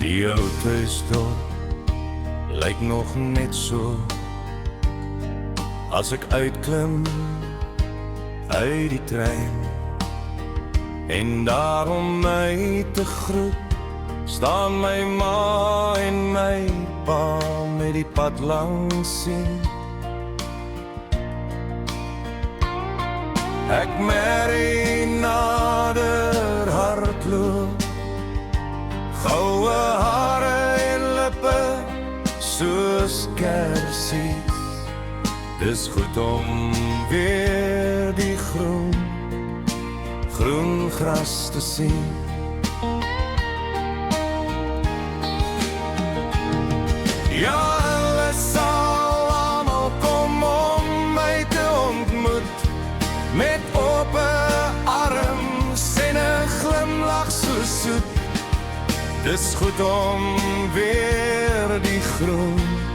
Die ou thuisdorp lyk nog net so as ek uitklim uit die trein en daarom my te groet staan my ma en my pa met die pad langs sien. Ek merrie nader hardloop, goue hare en lippe soos kersies. Dis goed om weer die groen gras te sien. Ja, hulle sal almal kom om my te ontmoet, met ope arms en 'n glimlach so soet. Dis goed om weer die groen